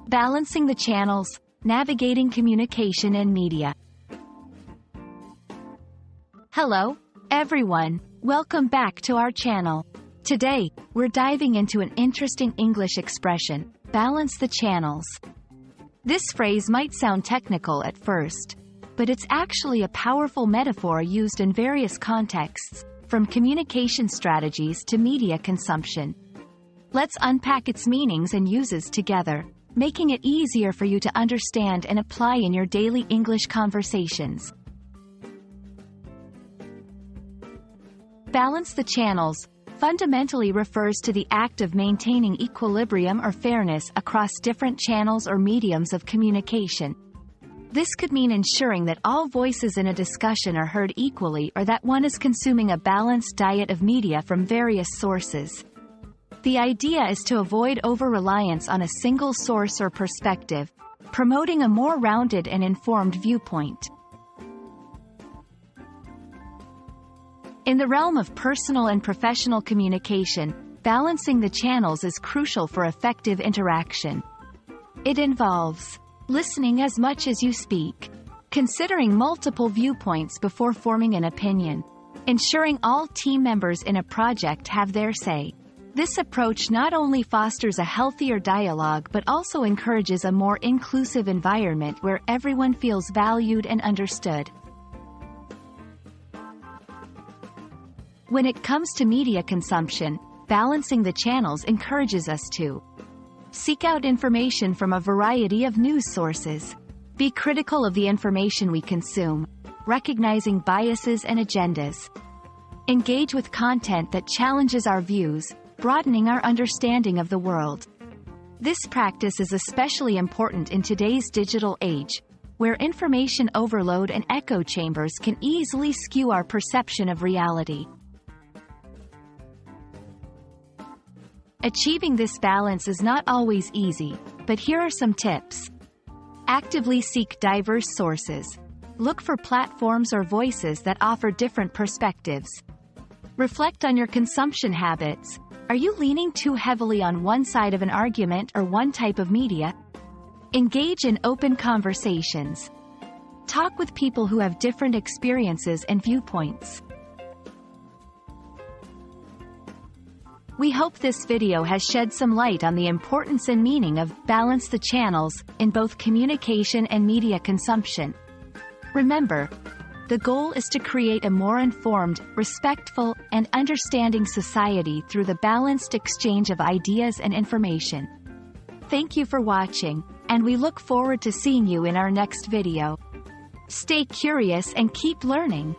Balancing the channels, navigating communication and media. Hello, everyone. Welcome back to our channel. Today, we're diving into an interesting English expression, balance the channels. This phrase might sound technical at first, but it's actually a powerful metaphor used in various contexts, from communication strategies to media consumption. Let's unpack its meanings and uses together, making it easier for you to understand and apply in your daily English conversations. Balance the channels fundamentally refers to the act of maintaining equilibrium or fairness across different channels or mediums of communication. This could mean ensuring that all voices in a discussion are heard equally or that one is consuming a balanced diet of media from various sources. The idea is to avoid over-reliance on a single source or perspective, promoting a more rounded and informed viewpoint. In the realm of personal and professional communication, balancing the channels is crucial for effective interaction. It involves listening as much as you speak, considering multiple viewpoints before forming an opinion, ensuring all team members in a project have their say. This approach not only fosters a healthier dialogue but also encourages a more inclusive environment where everyone feels valued and understood. When it comes to media consumption, balancing the channels encourages us to seek out information from a variety of news sources, be critical of the information we consume, recognizing biases and agendas, engage with content that challenges our views, broadening our understanding of the world. This practice is especially important in today's digital age, where information overload and echo chambers can easily skew our perception of reality. Achieving this balance is not always easy, but here are some tips. Actively seek diverse sources. Look for platforms or voices that offer different perspectives. Reflect on your consumption habits. Are you leaning too heavily on one side of an argument or one type of media? Engage in open conversations. Talk with people who have different experiences and viewpoints. We hope this video has shed some light on the importance and meaning of balance the channels in both communication and media consumption. Remember, the goal is to create a more informed, respectful, and understanding society through the balanced exchange of ideas and information. Thank you for watching, and we look forward to seeing you in our next video. Stay curious and keep learning.